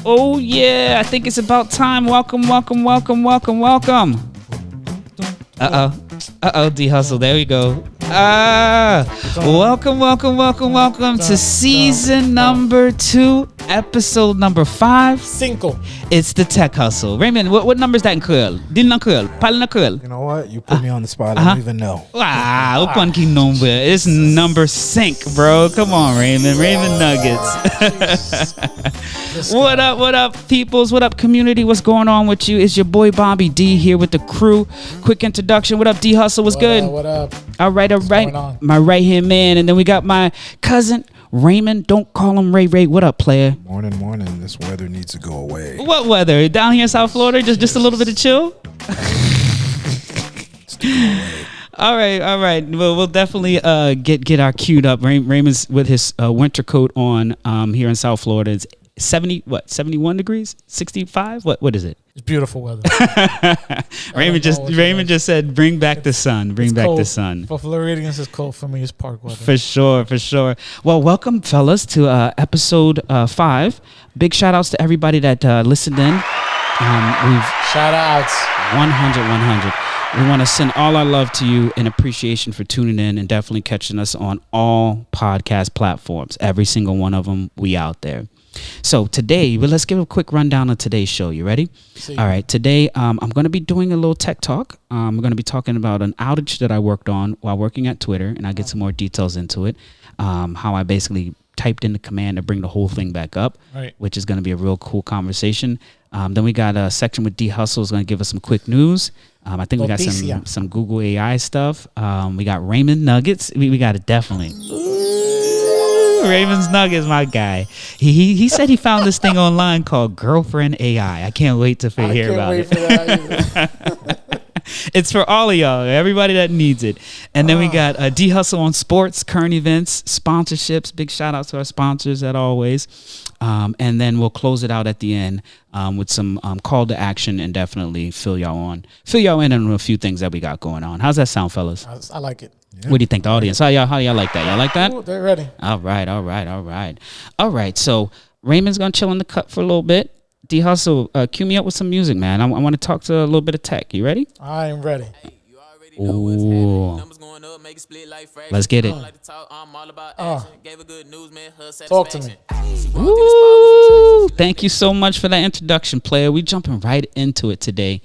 Oh yeah, I think it's about time. Welcome. Uh-oh, D-Hustle, there we go. Welcome to season number 2, episode number 5. Cinco. It's the Tech Hustle. Raymond, what number is that in Creole? Din na Creole? Pal na Creole? You know what? You put me on the spot. I don't even know. Upan ki number. It's number 5, bro. Come on, Raymond. Raymond Nuggets. What up, peoples? What up, community? What's going on with you? It's your boy Bobby D here with the crew. Quick introduction. What up, D Hustle? What's good? What up? All right. My right hand man, and then we got my cousin Raymond. Don't call him Ray. What up, player? Morning. This weather needs to go away. What weather? Down here in South Florida, just a little bit of chill. All right. Well, we'll definitely get our queued up. Raymond's with his winter coat on here in South Florida. It's 71 degrees? 65? What is it? It's beautiful weather. Raymond just said, bring back the sun. Bring back cold. the sun. For Floridians, it's cold. For me, it's park weather. For sure. Well, welcome, fellas, to episode 5. Big shout outs to everybody that listened in. Shout outs. 100. We want to send all our love to you and appreciation for tuning in and definitely catching us on all podcast platforms. Every single one of them, we out there. So today, let's give a quick rundown of today's show. You ready? All right. Today, I'm going to be doing a little tech talk. I'm going to be talking about an outage that I worked on while working at Twitter, and I'll get some more details into it. How I basically typed in the command to bring the whole thing back up, which is going to be a real cool conversation. Then we got a section with D Hustle is going to give us some quick news. I think we got some Google AI stuff. We got Raymond Nuggets. We got it definitely. Raymond's Nuggets, my guy. He said he found this thing online called Girlfriend AI. I can't wait to hear about it. It's for all of y'all, everybody that needs it. And then we got D Hustle on sports, current events, sponsorships. Big shout out to our sponsors, as always. And then we'll close it out at the end with some call to action and definitely fill y'all in on a few things that we got going on. How's that sound, fellas? I like it. Yeah. What do you think, the audience? How y'all like that? Y'all like that? Ooh, they're ready. All right. So Raymond's gonna chill in the cut for a little bit. D Hustle, cue me up with some music, man. I want to talk to a little bit of tech. You ready? I am ready. Ooh. Let's get it. Talk to me. Ooh. Thank you so much for that introduction, player. We jumping right into it today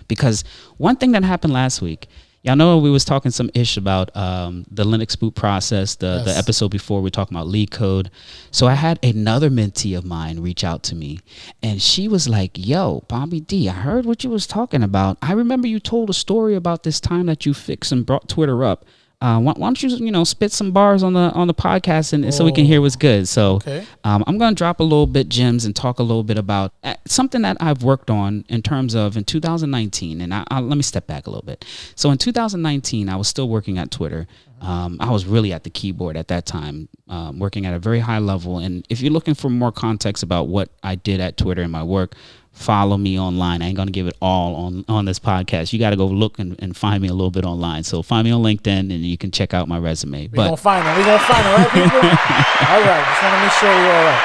because one thing that happened last week. Y'all know we was talking some ish about the Linux boot process, the episode before we were talking about leak code. So I had another mentee of mine reach out to me, and she was like, yo, Bobby D, I heard what you was talking about. I remember you told a story about this time that you fixed and brought Twitter up. Why don't you spit some bars on the podcast and so we can hear what's good. So I'm going to drop a little bit gems and talk a little bit about something that I've worked on in terms of in 2019. And let me step back a little bit. So in 2019, I was still working at Twitter. I was really at the keyboard at that time, working at a very high level. And if you're looking for more context about what I did at Twitter and my work, follow me online. I ain't going to give it all on this podcast. You got to go look and find me a little bit online. So find me on LinkedIn and you can check out my resume. We're going to find them, right, people? All right. Just want to make sure you're all right.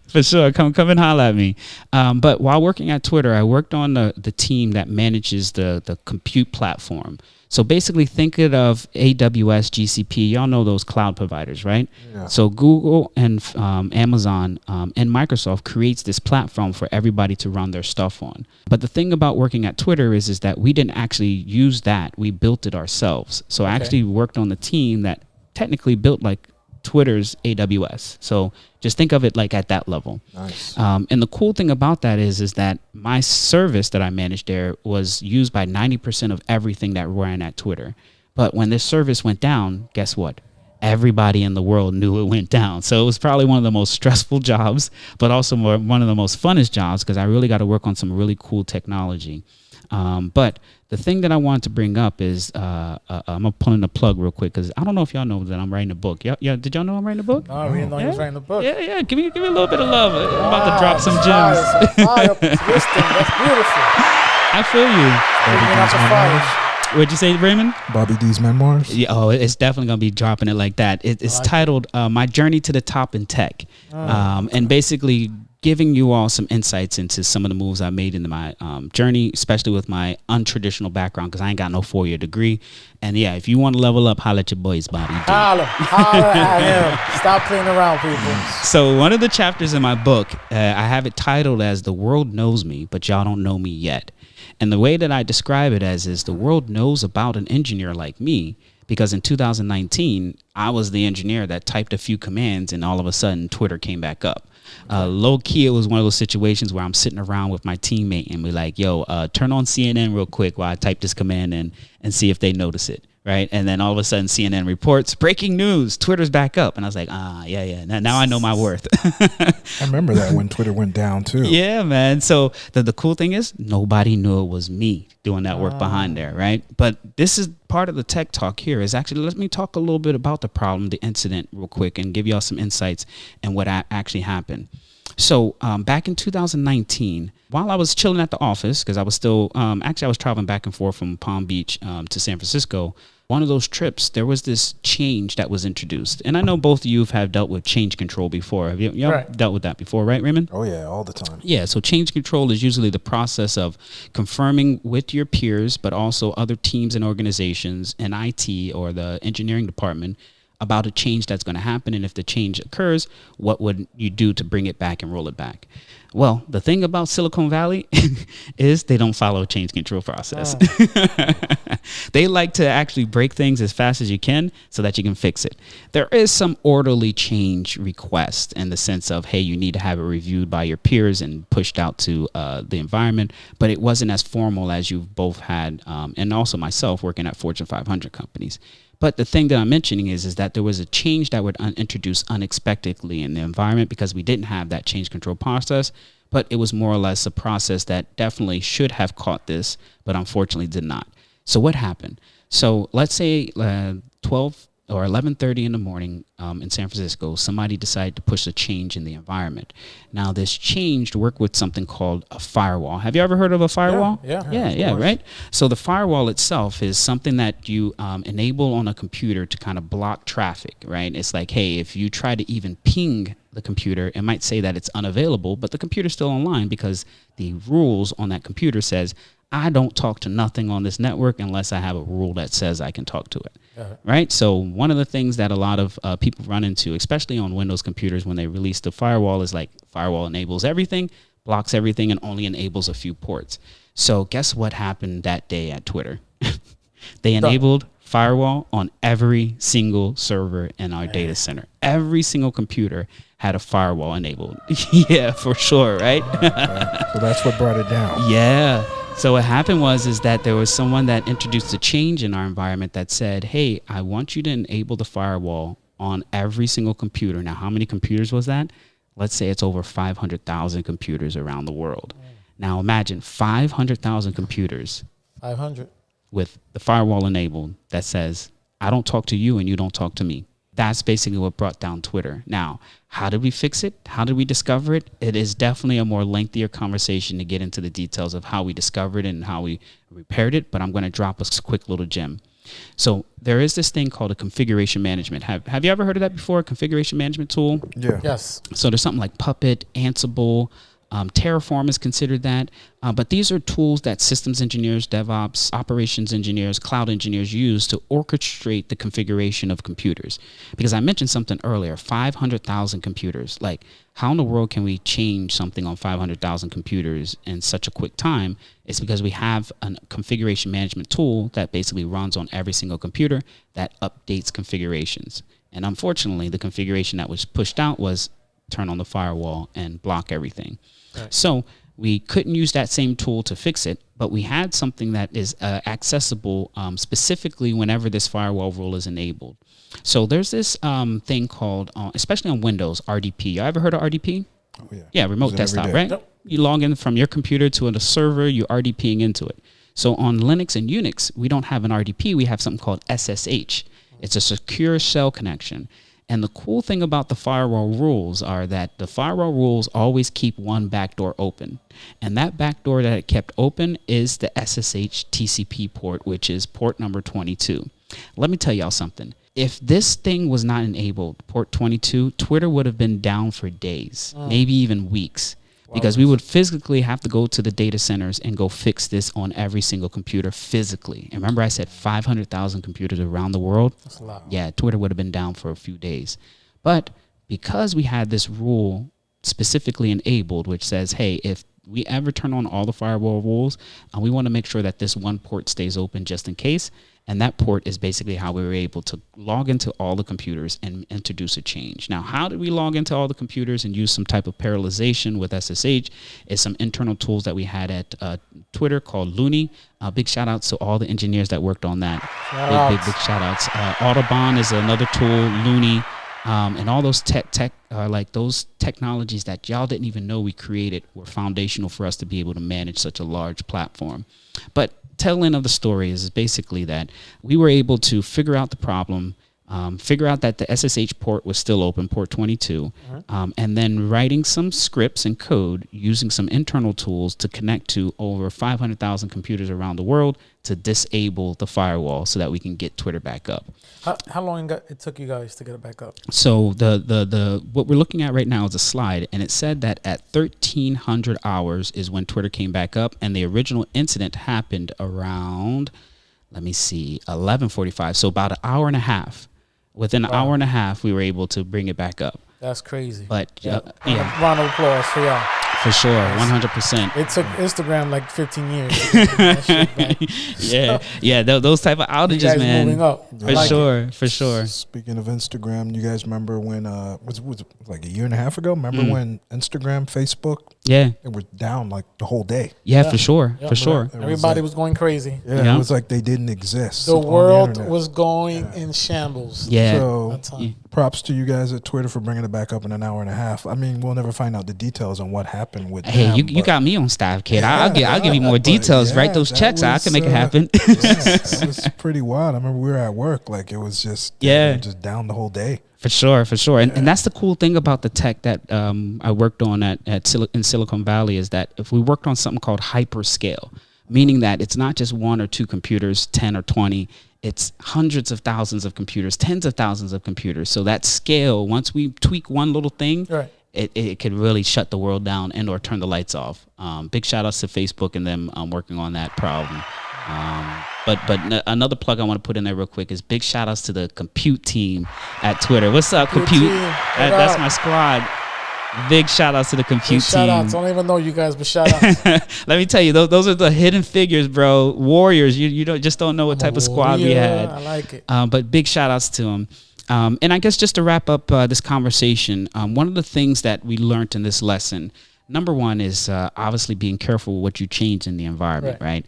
For sure. Come and holler at me. But while working at Twitter, I worked on the team that manages the compute platform. So basically think it of AWS, GCP. Y'all know those cloud providers, right? Yeah. So Google and Amazon and Microsoft creates this platform for everybody to run their stuff on. But the thing about working at Twitter is that we didn't actually use that. We built it ourselves. So I actually worked on the team that technically built like Twitter's AWS. So just think of it like at that level. Nice. And the cool thing about that is that my service that I managed there was used by 90% of everything that ran at Twitter. But when this service went down, guess what? Everybody in the world knew it went down. So it was probably one of the most stressful jobs, but also one of the most funnest jobs because I really got to work on some really cool technology. But the thing that I wanted to bring up is I'm gonna put in a plug real quick because I don't know if y'all know that I'm writing a book. Yeah. Did y'all know I'm writing a book? No, we didn't know you was writing a book. Yeah. Give me a little bit of love. I'm about to drop some gems. That's beautiful. I feel you. What'd you say, Raymond? Bobby D's memoirs. Yeah. It's definitely gonna be dropping it like that. It's titled "My Journey to the Top in Tech," and basically giving you all some insights into some of the moves I made in my journey, especially with my untraditional background, because I ain't got no 4-year degree. And yeah, if you want to level up, holla at your boys, Bobby. Holla at him. Stop playing around, people. So one of the chapters in my book, I have it titled as "The World Knows Me, but Y'all Don't Know Me Yet." And the way that I describe it as is the world knows about an engineer like me, because in 2019, I was the engineer that typed a few commands and all of a sudden Twitter came back up. Low key, it was one of those situations where I'm sitting around with my teammate and we're like, yo, turn on CNN real quick while I type this command in and see if they notice it. Right. And then all of a sudden CNN reports breaking news. Twitter's back up. And I was like, yeah. Now I know my worth. I remember that when Twitter went down, too. Yeah, man. So the cool thing is nobody knew it was me doing that work behind there. Right. But this is part of the tech talk here is actually let me talk a little bit about the problem, the incident real quick and give y'all some insights and what actually happened. So back in 2019, while I was chilling at the office, because I was still I was traveling back and forth from Palm Beach to San Francisco. One of those trips, there was this change that was introduced. And I know both of you have dealt with change control before. Have you Right. dealt with that before, right, Raymond? Oh, yeah, all the time. Yeah, so change control is usually the process of confirming with your peers, but also other teams and organizations in IT or the engineering department about a change that's going to happen. And if the change occurs, what would you do to bring it back and roll it back? Well, the thing about Silicon Valley is they don't follow a change control process. They like to actually break things as fast as you can so that you can fix it. There is some orderly change request in the sense of, hey, you need to have it reviewed by your peers and pushed out to the environment, but it wasn't as formal as you've both had, and also myself working at Fortune 500 companies. But the thing that I'm mentioning is that there was a change that would introduce unexpectedly in the environment because we didn't have that change control process, but it was more or less a process that definitely should have caught this, but unfortunately did not. So what happened? So let's say 12 or 11:30 in the morning in San Francisco, somebody decided to push a change in the environment. Now this change worked with something called a firewall. Have you ever heard of a firewall? Yeah, Right? So the firewall itself is something that you enable on a computer to kind of block traffic, right? It's like, hey, if you try to even ping the computer, it might say that it's unavailable, but the computer's still online because the rules on that computer says, I don't talk to nothing on this network unless I have a rule that says I can talk to it. Right? So one of the things that a lot of people run into, especially on Windows computers when they release the firewall, is like firewall enables everything, blocks everything, and only enables a few ports. So guess what happened that day at Twitter? They enabled firewall on every single server in our data center. Every single computer had a firewall enabled. Yeah, for sure, right? So that's what brought it down. Yeah. So what happened is that there was someone that introduced a change in our environment that said, hey, I want you to enable the firewall on every single computer. Now, how many computers was that? Let's say it's over 500,000 computers around the world. Now, imagine 500,000 computers 500. with the firewall enabled that says, I don't talk to you and you don't talk to me. That's basically what brought down Twitter. Now, how did we fix it? How did we discover it? It is definitely a more lengthier conversation to get into the details of how we discovered it and how we repaired it, but I'm going to drop a quick little gem. So there is this thing called a configuration management. Have you ever heard of that before? A configuration management tool? Yeah. Yes. So there's something like Puppet, Ansible, Terraform is considered that. But these are tools that systems engineers, DevOps, operations engineers, cloud engineers use to orchestrate the configuration of computers. Because I mentioned something earlier, 500,000 computers. Like, how in the world can we change something on 500,000 computers in such a quick time? It's because we have a configuration management tool that basically runs on every single computer that updates configurations. And unfortunately, the configuration that was pushed out was turn on the firewall and block everything. Right. So we couldn't use that same tool to fix it, but we had something that is accessible specifically whenever this firewall rule is enabled. So there's this thing called, especially on Windows, RDP. You ever heard of RDP? Oh, yeah. Yeah, remote desktop, right? Yep. You log in from your computer to a server, you're RDPing into it. So on Linux and Unix, we don't have an RDP, we have something called SSH. It's a secure shell connection. And the cool thing about the firewall rules are that the firewall rules always keep one backdoor open. And that backdoor that it kept open is the SSH TCP port, which is port number 22. Let me tell y'all something. if this thing was not enabled, port 22, Twitter would have been down for days, maybe even weeks, because we would physically have to go to the data centers and go fix this on every single computer physically. And remember I said 500,000 computers around the world? That's a lot. Yeah, Twitter would have been down for a few days. But because we had this rule specifically enabled, which says, hey, if we ever turn on all the firewall rules, we want to make sure that this one port stays open just in case. And that port is basically how we were able to log into all the computers and introduce a change. Now, how did we log into all the computers and use some type of parallelization with SSH? Is some internal tools that we had at Twitter called Looney. Big shout outs to all the engineers that worked on that. Big shout outs. Autobahn is another tool, Looney. And all those those technologies that y'all didn't even know we created were foundational for us to be able to manage such a large platform. But tail end of the story is basically that we were able to figure out the problem, figure out that the SSH port was still open, port 22, and then writing some scripts and code using some internal tools to connect to over 500,000 computers around the world to disable the firewall so that we can get Twitter back up. How long it took you guys to get it back up? So the what we're looking at right now is a slide, and it said that at 1,300 hours is when Twitter came back up, and the original incident happened around, 11:45. So about an hour and a half. Within an hour and a half, we were able to bring it back up. That's crazy. But round of applause for y'all. For sure, 100%. It took Instagram like 15 years to get that shit back. Those type of outages, you guys man. Moving up. For sure. Speaking of Instagram, you guys remember when was it like a year and a half ago? Remember when Instagram, Facebook, it was down like the whole day. Yeah, for sure, Yeah, for sure. Everybody was going crazy. Yeah, it was like they didn't exist. The world was going in shambles. Yeah. So props to you guys at Twitter for bringing it back up in an hour and a half. I mean, we'll never find out the details on what happened with. Hey, you got me on staff, kid. I'll give you more details. Write those checks. I can make it happen. It was pretty wild. I remember we were at work, like it was just just down the whole day. For sure. And that's the cool thing about the tech that I worked on in Silicon Valley is that if we worked on something called hyperscale, meaning that it's not just one or two computers, 10 or 20, it's hundreds of thousands of computers, tens of thousands of computers. So that scale, once we tweak one little thing, it could really shut the world down and or turn the lights off. Big shout outs to Facebook and them working on that problem. But another plug I want to put in there real quick is big shout outs to the compute team at Twitter. What's up, compute? That's my squad. Big shout outs to the compute team. Shout outs. I don't even know you guys, but shout outs. Let me tell you, those are the hidden figures, bro. Warriors. You don't know what type of squad we had. I like it. But big shout outs to them. And I guess just to wrap up this conversation, one of the things that we learned in this lesson, number one is obviously being careful with what you change in the environment, right?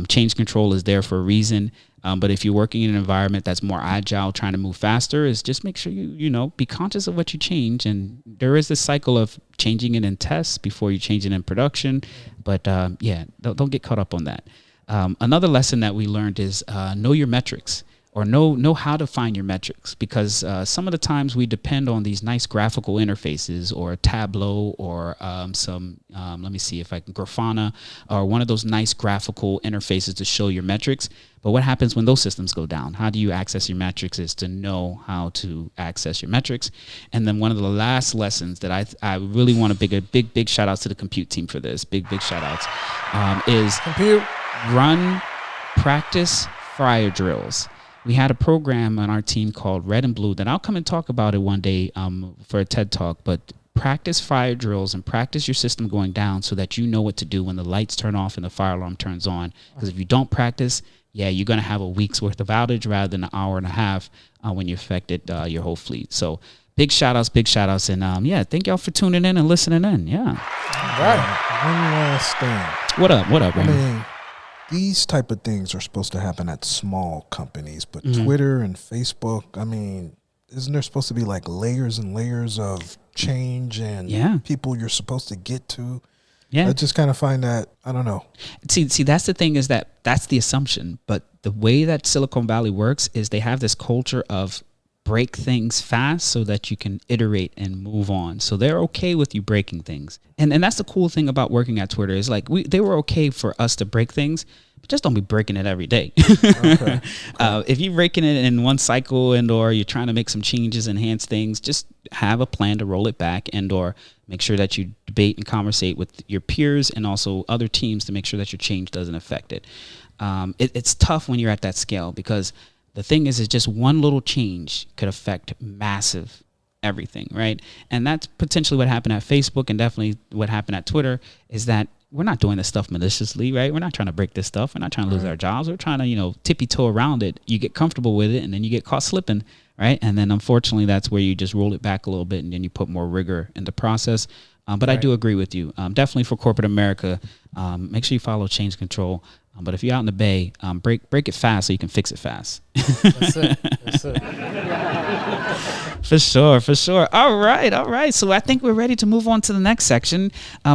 Change control is there for a reason. But if you're working in an environment that's more agile, trying to move faster, is just make sure you be conscious of what you change. And there is this cycle of changing it in tests before you change it in production. But don't get caught up on that. Another lesson that we learned is know your metrics. Or know how to find your metrics, because some of the times we depend on these nice graphical interfaces or a Tableau or let me see if I can, Grafana, or one of those nice graphical interfaces to show your metrics. But what happens when those systems go down? How do you access your metrics is to know how to access your metrics. And then one of the last lessons that I really want to big shout outs to the compute team for this, big shout outs, is compute, run, practice fire drills. We had a program on our team called Red and Blue that I'll come and talk about it one day for a TED Talk, but practice fire drills and practice your system going down so that you know what to do when the lights turn off and the fire alarm turns on. Because if you don't practice, you're going to have a week's worth of outage rather than an hour and a half when you affected your whole fleet. So big shout outs. And thank y'all for tuning in and listening in. Yeah. All right. One last thing. What up, Raymond? These type of things are supposed to happen at small companies, but Twitter and Facebook, isn't there supposed to be like layers and layers of change and people you're supposed to get to? Yeah. I just kind of find that, I don't know. See, that's the thing is that's the assumption. But the way that Silicon Valley works is they have this culture of break things fast so that you can iterate and move on. So they're okay with you breaking things. And that's the cool thing about working at Twitter is like they were okay for us to break things just don't be breaking it every day. Okay. If you're breaking it in one cycle and or you're trying to make some changes, enhance things, just have a plan to roll it back and or make sure that you debate and conversate with your peers and also other teams to make sure that your change doesn't affect it. It's tough when you're at that scale because the thing is just one little change could affect massive everything, right? And that's potentially what happened at Facebook and definitely what happened at Twitter is that we're not doing this stuff maliciously, right? We're not trying to break this stuff. We're not trying to lose our jobs. We're trying to, tippy-toe around it. You get comfortable with it, and then you get caught slipping, right? And then, unfortunately, that's where you just roll it back a little bit, and then you put more rigor in the process. But I do agree with you. Definitely for corporate America, make sure you follow change control. But if you're out in the Bay, break it fast so you can fix it fast. That's it. That's it. For sure. All right. So I think we're ready to move on to the next section.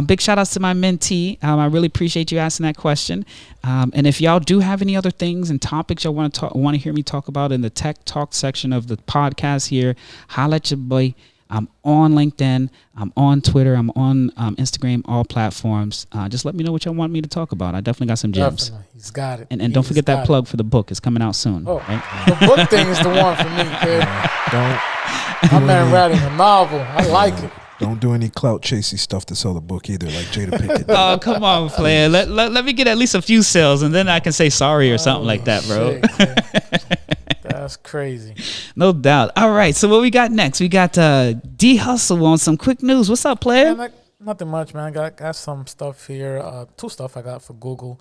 Big shout outs to my mentee. I really appreciate you asking that question. And if y'all do have any other things and topics y'all want to hear me talk about in the tech talk section of the podcast here, holla at your boy. I'm on LinkedIn. I'm on Twitter. I'm on Instagram, all platforms. Just let me know what y'all want me to talk about. I definitely got some gems. Definitely. He's got it. And don't forget that plug for the book. It's coming out soon. Oh, right? The book thing is the one for me, kid. I'm man writing a novel. I like it. Don't do any clout chasey stuff to sell the book either, like Jada Pinkett. Oh, come on, player. Let me get at least a few sales, and then I can say sorry or something like that, bro. That's crazy. No doubt. All right, so what we got next? We got D Hustle on some quick news. What's up, player? Man, nothing much, man. I got some stuff here. Two stuff I got for Google.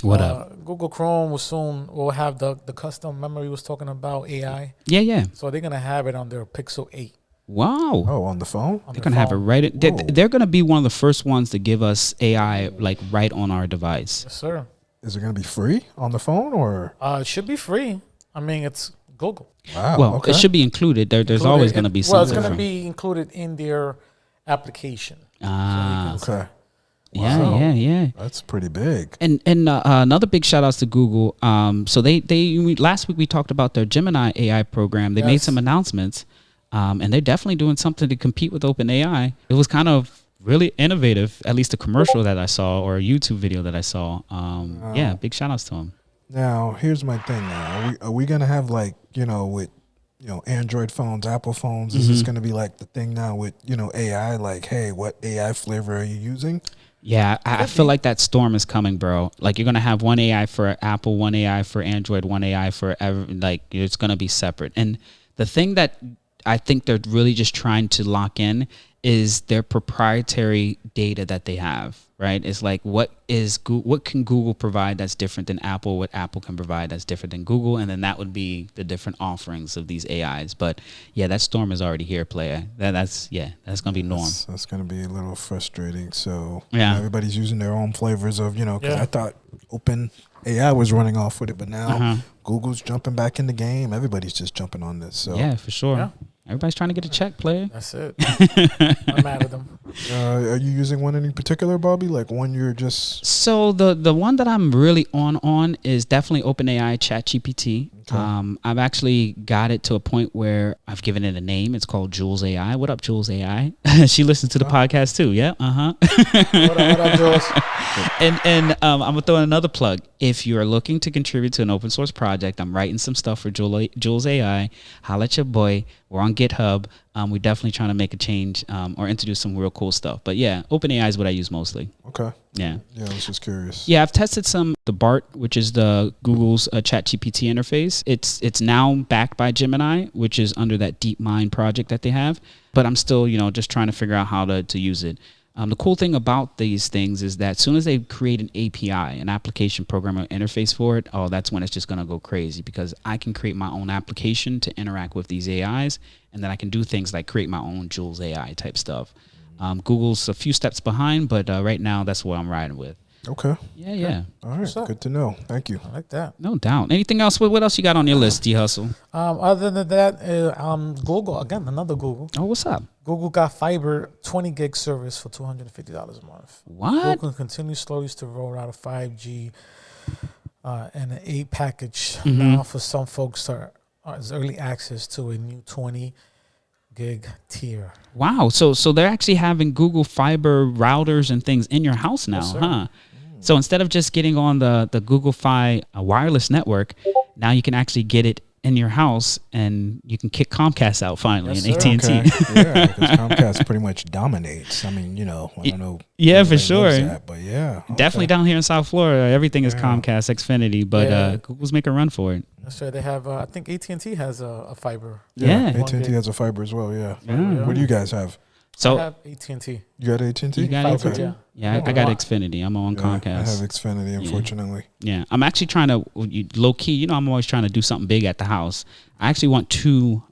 What up? Google Chrome will have the custom memory we was talking about, AI. Yeah. So they're going to have it on their Pixel 8. Wow. Oh, on the phone? They're going to have it right in. They're going to be one of the first ones to give us AI like right on our device. Yes, sir. Is it going to be free on the phone or? It should be free. I mean, it's Google. Wow. Well, okay. it should be included. There's always going to be something. Well, it's going to be included in their application. Okay. Yeah. That's pretty big. And another big shout outs to Google. So they last week we talked about their Gemini AI program. They made some announcements, and they're definitely doing something to compete with OpenAI. It was kind of really innovative, at least a commercial that I saw or a YouTube video that I saw. Yeah, big shout outs to them. Now, here's my thing. Now, are we gonna have with Android phones, Apple phones? Is this gonna be like the thing now with AI? Like, hey, what AI flavor are you using? Yeah, I feel like that storm is coming, bro. Like you're gonna have one AI for Apple, one AI for Android, one AI for like it's gonna be separate. And the thing that I think they're really just trying to lock in is their proprietary data that they have, right? It's like what can Google provide that's different than Apple, what Apple can provide that's different than Google, and then that would be the different offerings of these AIs. But yeah, that storm is already here, player. That's gonna be norm. That's gonna be a little frustrating. So everybody's using their own flavors of because I thought Open AI was running off with it, but now Google's jumping back in the game. Everybody's just jumping on this. So yeah, for sure. Yeah. Everybody's trying to get a check, player. That's it. I'm mad at them. Are you using one in particular, Bobby? Like one you're just... So the one that I'm really on is definitely OpenAI ChatGPT. Okay. I've actually got it to a point where I've given it a name. It's called Jules AI. What up, Jules AI? She listens to the podcast too. Yeah. What up, Jules? And I'm gonna throw in another plug. If you are looking to contribute to an open source project, I'm writing some stuff for Jules AI. Holla at your boy. We're on GitHub. We're definitely trying to make a change or introduce some real cool stuff. But yeah, OpenAI is what I use mostly. Okay. Yeah. Yeah, I was just curious. Yeah, I've tested the BART, which is the Google's ChatGPT interface. It's now backed by Gemini, which is under that DeepMind project that they have. But I'm still, just trying to figure out how to use it. The cool thing about these things is that as soon as they create an API, an application programmer interface for it, that's when it's just going to go crazy because I can create my own application to interact with these AIs, and then I can do things like create my own Jules AI type stuff. Google's a few steps behind, but right now that's what I'm riding with. Okay. Yeah. All right. Good to know. Thank you. I like that. No doubt. Anything else? What else you got on your list, D Hustle? Other than that, Google, again, another Google. Oh, what's up? Google got fiber 20 gig service for $250 a month. What? Google continues slowly to roll out a 5G and an 8 package. Now for some folks is early access to a new 20 gig tier. Wow. So they're actually having Google Fiber routers and things in your house now, Yes, huh? So instead of just getting on the Google Fi wireless network, now you can actually get it in your house, and you can kick Comcast out finally and AT&T. Okay. Yeah, because Comcast pretty much dominates. I mean, I don't know. Yeah, for sure. But yeah, definitely down here in South Florida, everything is Comcast, Xfinity, but Google's making a run for it. That's right. They have. I think AT&T has a fiber. Yeah, AT&T has a fiber as well. Yeah. Yeah. What do you guys have? So I have AT&T. You got AT&T? You got Fiber, AT&T? Yeah, I got Xfinity. I'm on Comcast. I have Xfinity, unfortunately. Yeah, I'm actually trying to low key. I'm always trying to do something big at the house. I actually want two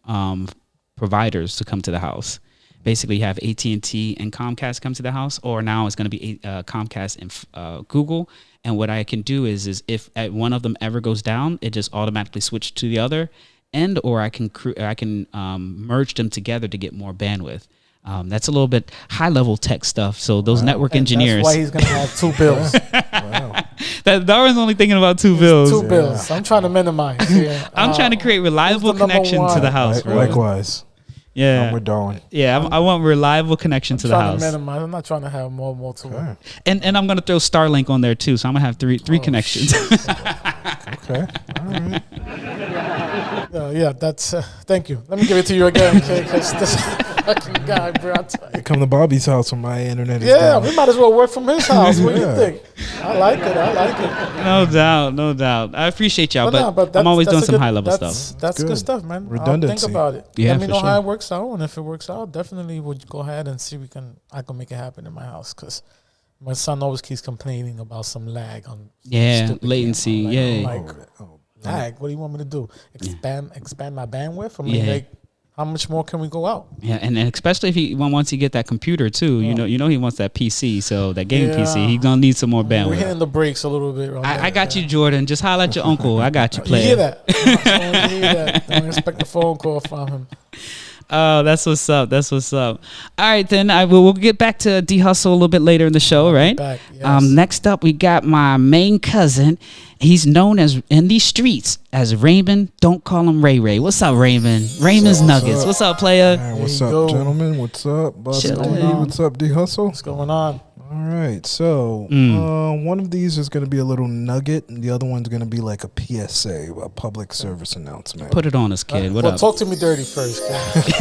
providers to come to the house. Basically, have AT&T and Comcast come to the house, or now it's going to be Comcast and Google. And what I can do is if one of them ever goes down, it just automatically switches to the other, or I can merge them together to get more bandwidth. That's a little bit high level tech stuff. So those network engineers. That's why he's gonna have two bills. Wow. Darwin's only thinking about two bills. Two bills. I'm trying to minimize. Yeah. I'm trying to create reliable connection to the house. Likewise. Yeah. I'm with Darwin. Yeah, I want reliable connection to the house. Minimize. I'm not trying to have more to it. And I'm gonna throw Starlink on there too. So I'm gonna have three connections. Okay. All right. Yeah, that's. Thank you. Let me give it to you again, because this fucking guy, bro. Come to Bobby's house when my internet is Yeah, down. we might as well work from his house. What do you think? I like it. No doubt. I appreciate y'all, but I'm always doing some high level stuff. That's good stuff, man. Redundancy. Think about it. Yeah, Let me know sure. how it works out, and if it works out, definitely would go ahead and see I can make it happen in my house, because my son always keeps complaining about some lag on latency. Lag. What do you want me to do? Expand my bandwidth? I mean, like, how much more can we go out? Yeah, and especially once he get that computer too, you know he wants that PC, so that game PC, he's gonna need some more bandwidth. We're hitting the brakes a little bit. I got you, Jordan. Just holler at your uncle. I got you, player. You hear that? Don't expect a phone call from him. Oh, that's what's up. All right, then we'll get back to D Hustle a little bit later in the show, right? Back, yes. Next up, we got my main cousin. He's known as in these streets as Raymond. Don't call him Ray Ray. What's up, Raymond? Raymond's Nuggets. What's up, player? Man, what's up, gentlemen? What's up, Bobby? What's up, D Hustle? What's going on? All right, so one of these is going to be a little nugget, and the other one's going to be like a PSA, a public service announcement. Put it on us, kid. What up? Talk to me dirty first,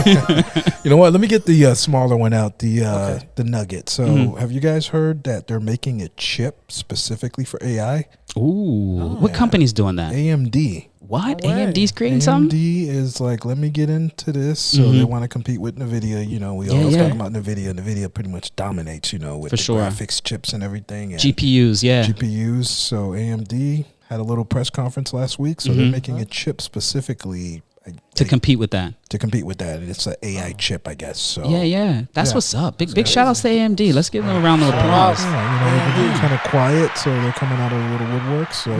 kid. You know what? Let me get the smaller one out, the nugget. So, have you guys heard that they're making a chip specifically for AI? Ooh, what company's doing that? AMD. What? AMD's creating something? AMD is like, let me get into this. So they want to compete with NVIDIA. We always talk about NVIDIA. NVIDIA pretty much dominates, with the graphics chips and everything. And GPUs, GPUs. So AMD had a little press conference last week. So they're making a chip specifically to compete with that. And it's an AI chip, I guess. So that's what's up. Big shout outs to AMD. Let's give them a round of applause. They've been kind of quiet, so they're coming out of a little woodwork. So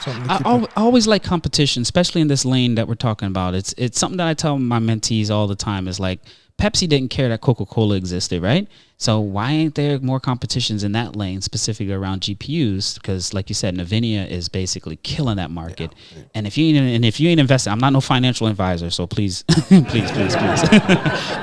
something to keep I always like competition, especially in this lane that we're talking about. It's something that I tell my mentees all the time. Is like, Pepsi didn't care that Coca-Cola existed, right? So why ain't there more competitions in that lane, specifically around GPUs? Because, like you said, NVIDIA is basically killing that market. Yeah. And if you ain't invested, I'm not no financial advisor, so please, please.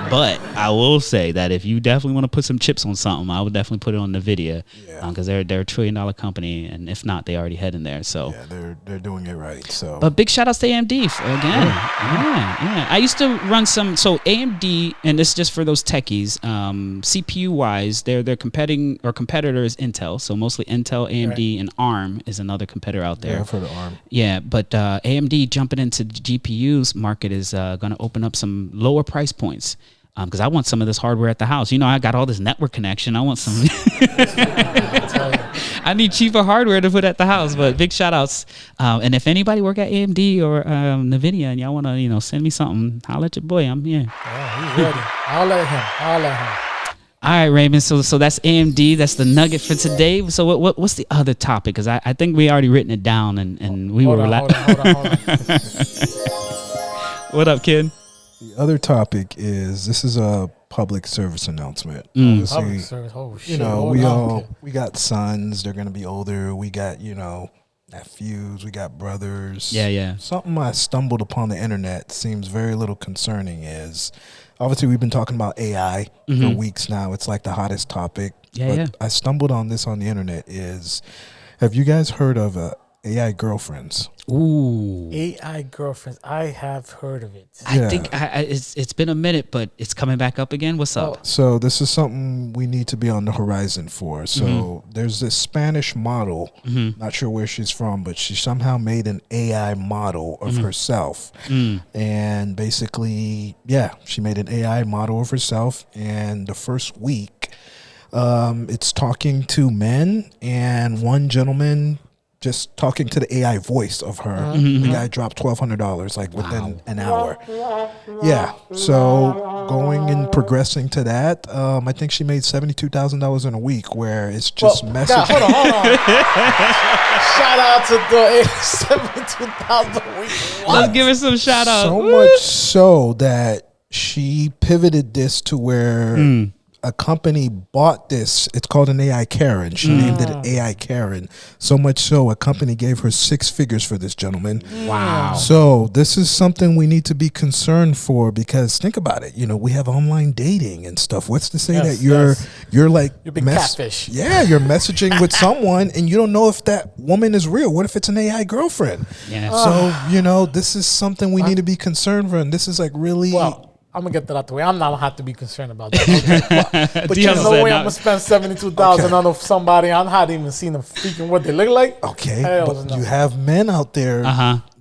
But I will say that if you definitely want to put some chips on something, I would definitely put it on NVIDIA, because they're a $1 trillion company, and if not, they already heading there. So they're doing it right. So, but big shout outs to AMD again. Yeah. I used to run some. So AMD, and this is just for those techies. CPU wise, their competitor is Intel. So mostly Intel, AMD, and ARM is another competitor out there. Yeah, for the ARM. Yeah, but AMD jumping into the GPUs market is going to open up some lower price points. Because I want some of this hardware at the house. I got all this network connection. I want some. I need cheaper hardware to put at the house. But big shout outs. And if anybody work at AMD or NVIDIA and y'all want to, send me something, holla at your boy. I'm here. Yeah, he's ready. I'll let him. All right, Raymond. So that's AMD. That's the nugget for today. So what's the other topic? Because I think we already written it down and we were relaxed. Hold on. What up, kid? The other topic is, this is a public service announcement. Public service. Oh shit! We got sons. They're gonna be older. We got nephews. We got brothers. Yeah. Something I stumbled upon the internet seems very little concerning is, obviously we've been talking about AI for weeks now. It's like the hottest topic. but I stumbled on this on the internet. Have you guys heard of AI girlfriends? Ooh, AI girlfriends. I have heard of it. I think it's been a minute, but it's coming back up again. What's up? So this is something we need to be on the horizon for. So there's this Spanish model, not sure where she's from, but she somehow made an AI model of herself. And basically, she made an AI model of herself. And the first week, it's talking to men, and one gentleman just talking to the AI voice of her. The guy dropped $1,200 like within an hour. Yeah. So going and progressing to that, I think she made $72,000 in a week, where it's just messaging. Hold on. Shout out to the 72,000 a week. Let's give her some shout out. So much so that she pivoted this to where a company bought this. It's called an AI Karen. She named it AI Karen. So much so, a company gave her 6 figures for this gentleman. Wow. So this is something we need to be concerned for, because think about it. You know, we have online dating and stuff. What's to say that you're like you're being catfish? Yeah, you're messaging with someone and you don't know if that woman is real. What if it's an AI girlfriend? Yeah. So you know, this is something we need to be concerned for, and this is like really. Well, I'm gonna get that out the way. I'm not have to be concerned about that. Okay. But Diaz there's no said way no. I'm gonna spend 72,000 on somebody. I'm not even seeing them freaking what they look like. Okay, Hell but no. you have men out there,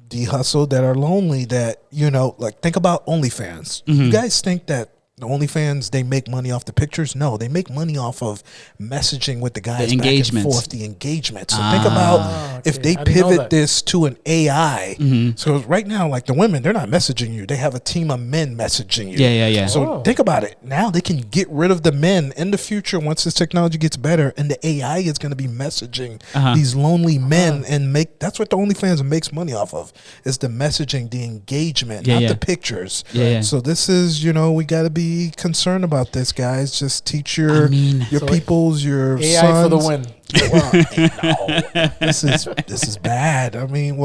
D-hustle, that are lonely, that, you know, like, think about OnlyFans. You guys think that the OnlyFans, they make money off the pictures? No, they make money off of messaging with the guys, back and forth, the engagement. So think about if they pivot this to an AI. So right now, like, the women, they're not messaging you. They have a team of men messaging you. Yeah. So think about it. Now they can get rid of the men in the future once this technology gets better, and the AI is going to be messaging these lonely men and that's what the OnlyFans makes money off of, is the messaging, the engagement, not the pictures. So this is, you know, we got to be concerned about this, guys. Just teach your peoples, your AI sons. for the win. Well, no, this is bad. I mean,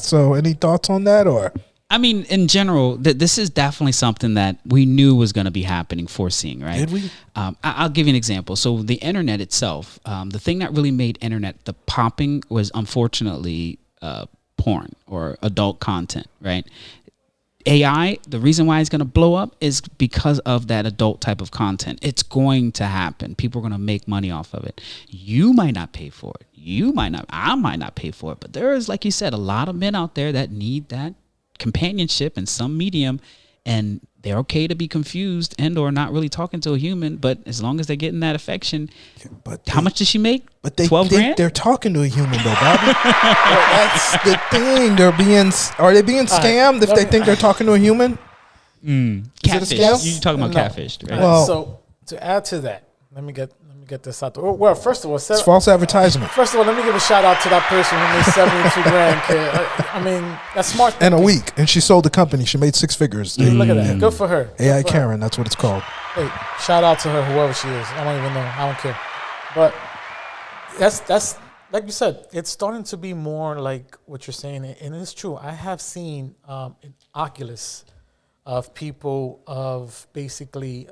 So any thoughts on that? Or I mean, in general, this is definitely something that we knew was going to be happening, foreseeing, right? Did we? I'll give you an example. So the internet itself, the thing that really made internet the popping was unfortunately porn or adult content, right? AI, the reason why it's going to blow up is because of that adult type of content. It's going to happen. People are going to make money off of it. You might not pay for it. I might not pay for it. But there is, like you said, a lot of men out there that need that companionship in some medium, and they're okay to be confused and or not really talking to a human, but as long as they're getting that affection. But how much does she make? But they 12 think grand? they're talking to a human, though, Bobby. That's the thing. Are they being scammed if they think they're talking to a human? Catfish. You're talking about catfish, right? Well, so to add to that, let me get this out there. Well, first of all, it's false advertisement. First of all, let me give a shout out to that person who made 72 grand. Kid. I mean, that's smart. In a week, and she sold the company. She made 6 figures. Look at that. Good for her. AI Karen, that's what it's called. Hey, shout out to her, whoever she is. I don't even know. I don't care. But that's like you said. It's starting to be more like what you're saying, and it's true. I have seen an Oculus of people of basically.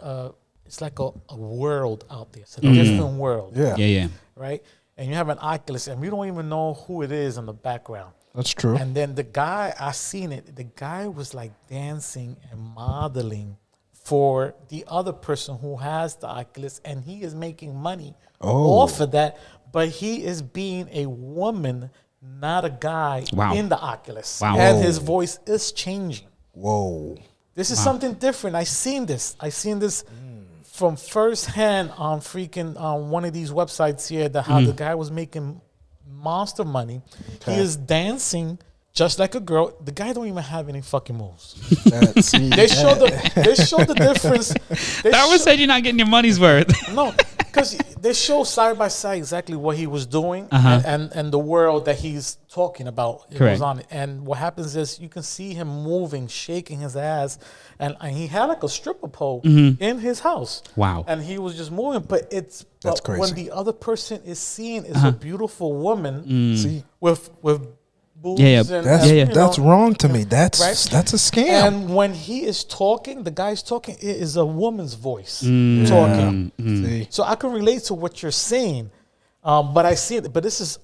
It's like a world out there. It's a different world. Yeah. Right? And you have an Oculus, and we don't even know who it is in the background. That's true. And then the guy, I seen it, the guy was like dancing and modeling for the other person who has the Oculus, and he is making money off of that, but he is being a woman, not a guy in the Oculus. Wow. And his voice is changing. Whoa. This is something different. I seen this from firsthand on freaking one of these websites here, how the guy was making monster money. Okay. He is dancing just like a girl. The guy don't even have any fucking moves. They show the difference. That said you're not getting your money's worth. No, because they show side by side exactly what he was doing and the world that he's talking about. It was on it. And what happens is you can see him moving, shaking his ass, and he had like a stripper pole in his house. Wow. And he was just moving, but crazy. When the other person is seeing is a beautiful woman with boobs. Yeah, And, that's wrong to me. That's right? that's a scam. And when he is talking, the guy's talking, it is a woman's voice Mm. talking. See? So I can relate to what you're saying, but I see it. But this is,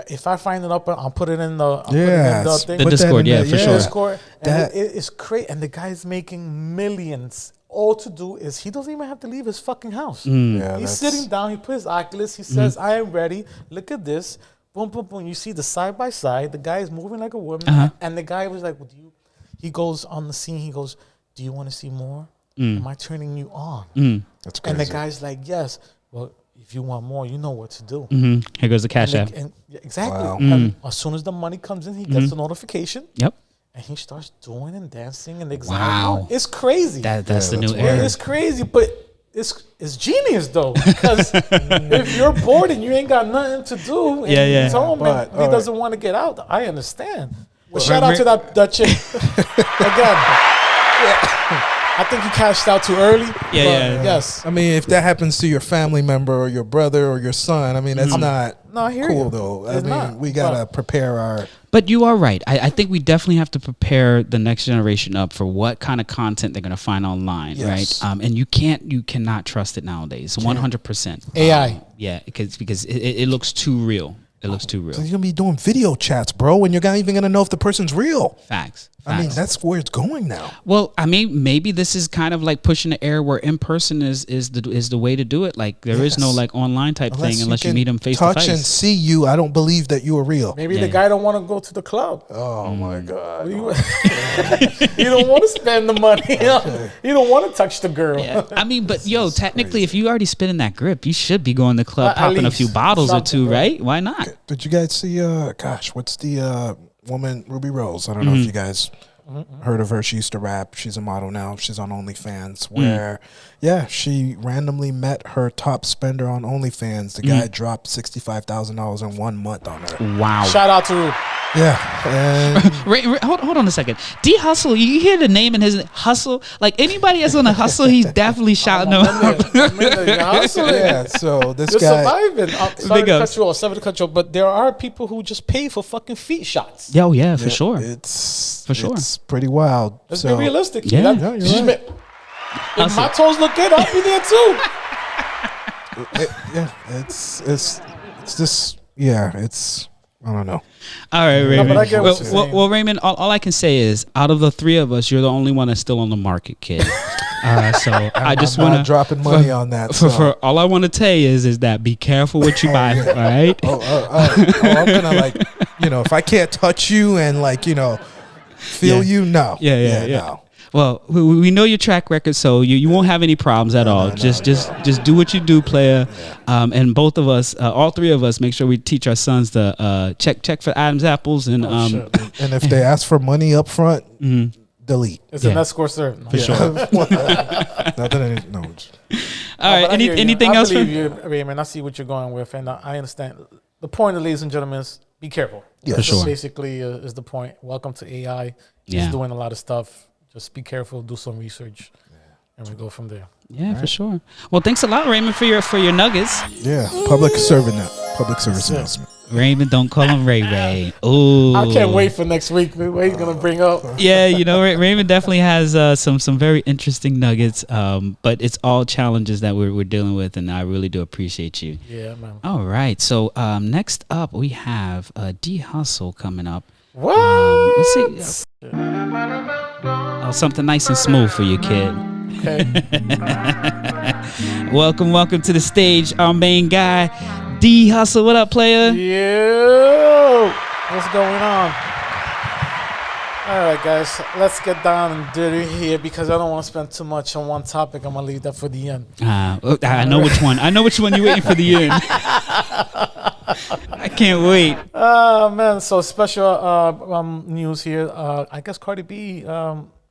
if I find it up, I'll put it in the thing. The Discord, for sure. Discord, and it is crazy. And the guy's making millions. All to do is he doesn't even have to leave his fucking house. He's sitting down. He put his Oculus. He says, "I am ready. Look at this." Boom, boom, boom. You see the side by side. The guy is moving like a woman, and the guy was like, "Well, he goes on the scene. He goes, "Do you want to see more? Am I turning you on?" That's crazy. And the guy's like, "Yes." Well, if you want more, you know what to do. Here goes the cash app. Exactly. Wow. And as soon as the money comes in, he gets the notification. Yep. And he starts doing and dancing and Wow. It's crazy. That's the new era. It's crazy, but it's genius though. Because if you're bored and you ain't got nothing to do, and he's home and he doesn't want to get out, I understand. Well, shout out to that chick again. I think he cashed out too early. Yes. I mean, if that happens to your family member or your brother or your son, I mean, that's not cool, though. I mean, we got to prepare our... But you are right. I think we definitely have to prepare the next generation up for what kind of content they're going to find online, right? And you cannot trust it nowadays, 100%. AI. Because it looks too real. It looks too real. So you're going to be doing video chats, bro, and you're not even going to know if the person's real. Facts. I mean, that's where it's going now. Well, I mean, maybe this is kind of like pushing the air where in person is the way to do it. Like there is no like online type thing unless you meet them face to face. Touch and see you. I don't believe that you are real. Maybe the guy don't want to go to the club. Oh my God. You don't want to spend the money. You don't want to touch the girl. Yeah. I mean, but technically, if you already spinning that grip, you should be going to the club, popping a few bottles or two, right? Why not? Did you guys see? What's the woman Ruby Rose? I don't know if you guys heard of her. She used to rap. She's a model now. She's on OnlyFans. Where, she randomly met her top spender on OnlyFans. The guy dropped $65,000 in 1 month on her. Wow! Shout out to Ruby. Yeah. Hold on a second. D Hustle, you hear the name in his hustle? Like anybody that's on a hustle, he's definitely shouting them out. So this You're guy surviving. Sorry to cut you off, but there are people who just pay for fucking feet shots. For sure. It's pretty wild. Let's be realistic. Yeah, you're right. If my toes look good, I'll be there too. It's I don't know. All right, Raymond. but I get what you're saying. Well, Raymond, all I can say is, out of the three of us, you're the only one that's still on the market, kid. So I just want to dropping money on that. For all I want to tell you is that be careful what you buy. All right. I'm gonna if I can't touch you and feel you, no. Yeah. No. Well, we know your track record, so you won't have any problems at all. Just do what you do, player. And both of us, all three of us, make sure we teach our sons to check for Adam's apples and and if they ask for money up front, delete. It's an escort service. For sure. All right. Anything else? I believe you, Raymond. I see what you're going with, and I understand. The point, ladies and gentlemen, is be careful. Yeah, for sure. Basically, is the point. Welcome to AI. It's doing a lot of stuff. Just be careful, do some research, and we go from there. Yeah, for sure. Well, thanks a lot, Raymond, for your nuggets. Yeah, public service announcement. Raymond, don't call him Ray Ray. Ooh, I can't wait for next week. What he's gonna bring up? Yeah, Raymond definitely has some very interesting nuggets. But it's all challenges that we're dealing with, and I really do appreciate you. Yeah, man. All right, so next up we have D Hustle coming up. What? Let's see. Something nice and smooth for you, kid. Okay. Welcome to the stage, our main guy, D Hustle. What up, player? Yo, what's going on? All right, guys, let's get down and dirty here because I don't want to spend too much on one topic. I'm gonna leave that for the end. I know which one. I know which one you're waiting for the end. I can't wait. Man, so special news here. I guess Cardi B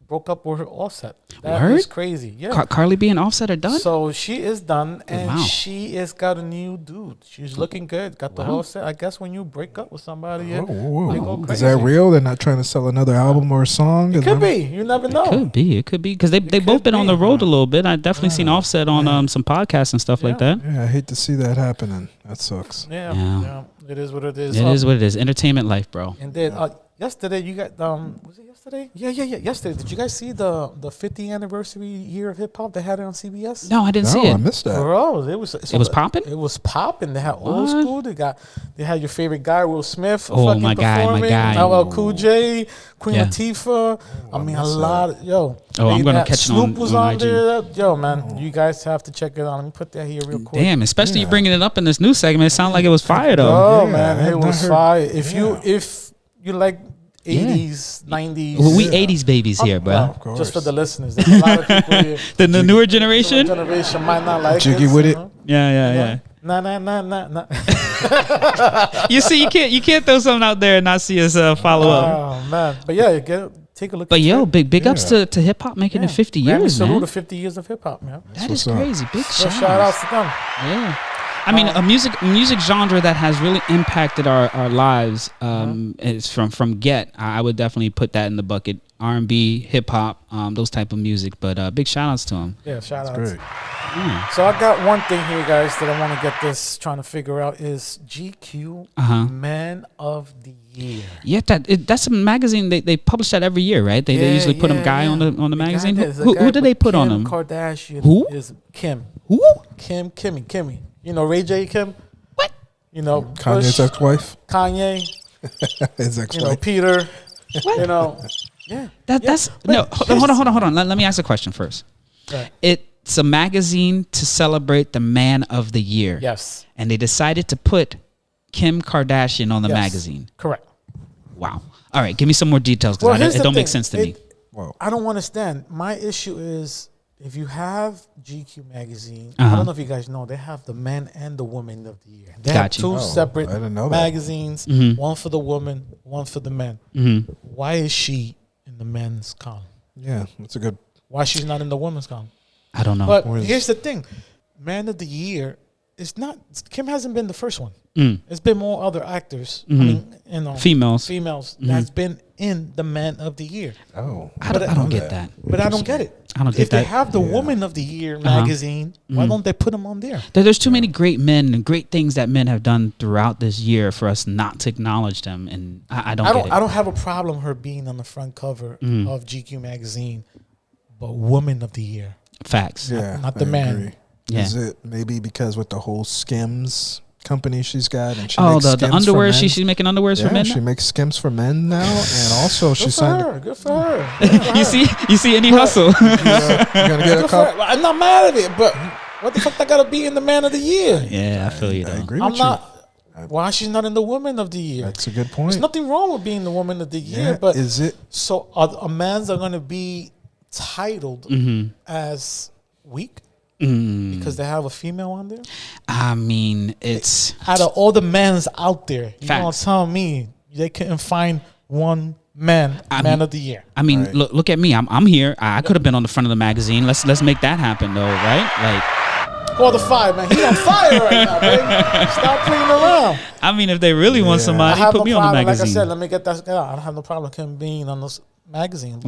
broke up with her Offset. That Word? is crazy. Yeah. Carly B and Offset are done? So she is done, and Wow. she has got a new dude. She's looking good. Got the whole set. I guess when you break up with somebody, they go crazy. Is that real? They're not trying to sell another album or a song? It could be. You never know. It could be. Because they both been on the road a little bit. I definitely seen Offset on some podcasts and stuff like that. Yeah, I hate to see that happening. That sucks. Yeah. It is what it is. It is what it is. Entertainment life, bro. And then yesterday you got was it yesterday? Yeah. Yesterday, did you guys see the 50th anniversary year of hip hop? They had it on CBS. No, I didn't see it. I missed that. Bro, it was popping. It was popping. They had old school. They had your favorite guy, Will Smith. Oh, my guy. LL Cool J, Queen Latifah. I mean, a lot. I'm gonna catch it Snoop on was on IG. there. Yo, man, you guys have to check it out. Let me put that here real quick. Damn, especially you bringing it up in this new segment. It sounded like it was fire though. Oh man, it was fire. If you like 80s, 90s. Well, we 80s babies here, bro. Just for the listeners. There's a lot of people here. the newer generation? The generation might not like Jiggy it. with it. Yeah. Nah. You see, you can't throw something out there and not see us follow up. Oh, man. But yeah, take a look. But yo, big ups to hip hop making it 50 years, man. Salute to 50 years of hip hop, man. That is crazy. Big shout outs to them. Yeah. I mean, a music genre that has really impacted our lives is from Get. I would definitely put that in the bucket. R&B, hip hop, those type of music. But big shout outs to him. Yeah, shout outs. Great. So I got one thing here, guys, that I want to get this trying to figure out is GQ Man of the Year. Yeah, that's a magazine. They publish that every year, right? They usually put a guy on the magazine. Who did they put on them? Kardashian. Who is Kim? Who? Kimmy. You know Ray J. Kim? What? You know Kanye's ex-wife? Kanye. His ex-wife. You know Peter. What? You know. Yeah. That's no. Hold on. Let me ask a question first. Right. It's a magazine to celebrate the man of the year. Yes. And they decided to put Kim Kardashian on the magazine. Correct. Wow. All right. Give me some more details because it don't make sense to me. I don't understand. My issue is if you have GQ magazine, I don't know if you guys know, they have the man and the woman of the year. They have two separate magazines, one for the woman, one for the men. Why is she in the men's column? Yeah, that's a good. Why she's not in the women's column? I don't know. But here's the thing. Man of the year is not, Kim hasn't been the first one. It's been more other actors. I mean, females that's been in the man of the year. Oh, I don't get that. But I don't get it. I don't get if that. they have the woman of the year magazine, why don't they put them on there? There's too many great men and great things that men have done throughout this year for us not to acknowledge them. And I don't get it. I don't have a problem her being on the front cover of GQ magazine, but woman of the year. Facts. Yeah, not the man. Agree. Yeah. Is it maybe because with the whole Skims company she's got, and she makes the underwear she's making underwears for men. She makes Skims for men now, and also she signed. Good for her. You see any hustle? You're gonna get a cup. I'm not mad at it, but what the fuck I gotta be in the man of the year? Yeah, I feel you. I agree I'm with not. Why she's not in the woman of the year? That's a good point. There's nothing wrong with being the woman of the year, but is it? So a man's are gonna be titled as weak. Because they have a female on there? I mean, it's... Out of all the men's out there, you gonna tell me they couldn't find one man of the year? I mean, look at me. I'm here. I could have been on the front of the magazine. Let's make that happen, though, right? Like... Call the fire, man. He's on fire right now, baby. Stop playing around. I mean, if they really want somebody, put me on the magazine. Like I said, let me get that. I don't have no problem with him being on this magazine.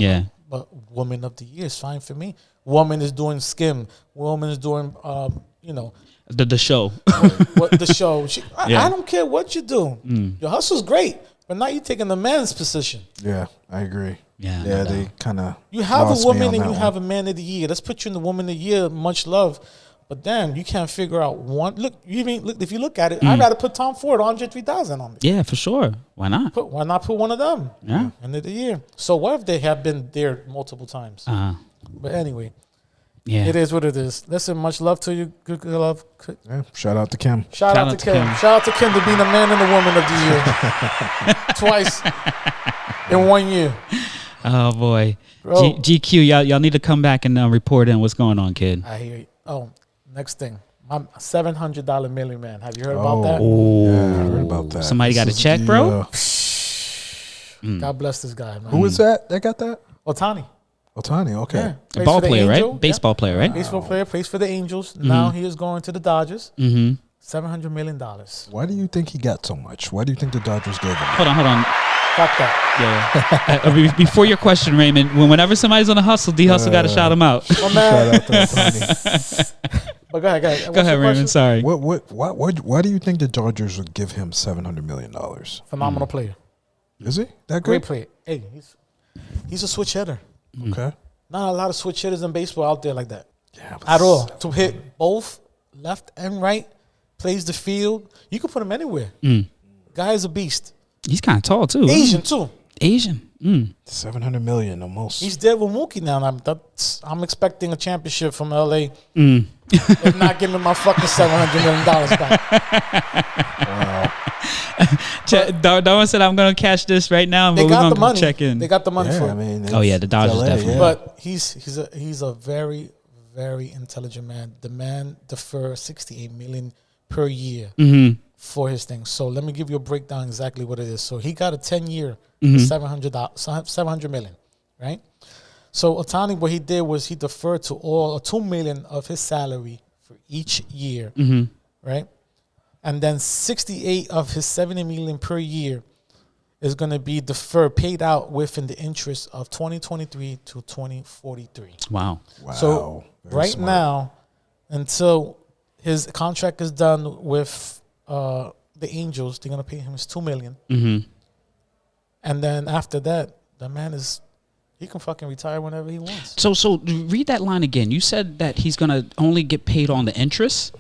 But woman of the year is fine for me. Woman is doing Skim. Woman is doing, the show. The show. I don't care what you do. Your hustle's great, but now you're taking the man's position. Yeah, I agree. Yeah, they kind of. You have a woman and you have a man of the year. Let's put you in the woman of the year. Much love. But then you can't figure out one. Look, if you look at it, I'd rather put Tom Ford, Andre 3000 on it. Yeah, for sure. Why not? Why not put one of them? Yeah. End of the year. So what if they have been there multiple times? But anyway, it is what it is. Listen, much love to you. Good love. Yeah, shout out to Kim. Shout out to Kim. Shout out to Kim to being the man and the woman of the year. Twice in 1 year. Oh, boy. GQ, y'all need to come back and report in what's going on, kid. I hear you. Oh, next thing. My $700 Million Man. Have you heard about that? Oh, yeah, I heard about that. Somebody got a check, bro? God bless this guy, man. Who is that got that? Ohtani. Ohtani, okay. Yeah. A Plays ball for the player, Angel. right? Baseball player, right? Baseball player, plays for the Angels. Now he is going to the Dodgers. Mm-hmm. $700 million. Why do you think he got so much? Why do you think the Dodgers gave him? Hold on. Fuck that. Yeah. Before your question, Raymond, whenever somebody's on a hustle, D Hustle got to shout him out. Oh, man. Shout out to Ohtani. But go ahead. Go ahead, Raymond. Sorry. Why do you think the Dodgers would give him $700 million? Phenomenal player. Is he that Great good? player. Hey, he's a switch hitter. Okay. Not a lot of switch hitters in baseball out there like that. Yeah, At all. To hit both left and right, plays the field. You can put him anywhere. Guy is a beast. He's kind of tall, too. Asian, too. Asian. $700 million almost. He's there with Mookie now. And I'm expecting a championship from LA. If not, give me my fucking $700 million back. Wow. Darwin said, I'm going to catch this right now, but They we're got going the to money. check in. They got the money for I it. mean, The Dodgers LA, definitely. yeah. But he's a very, very intelligent man. The man defers $68 million per year for his thing. So let me give you a breakdown exactly what it is. So he got a 10-year, $700 million, right? So Ohtani, what he did was he deferred to all $2 million of his salary for each year, right? And then 68 of his $70 million per year is going to be deferred, paid out within the interest of 2023 to 2043. Wow. So Very right smart. now, until his contract is done with the Angels, they're going to pay him his $2 million. And then after that, the man he can fucking retire whenever he wants. So read that line again. You said that he's going to only get paid on the interest?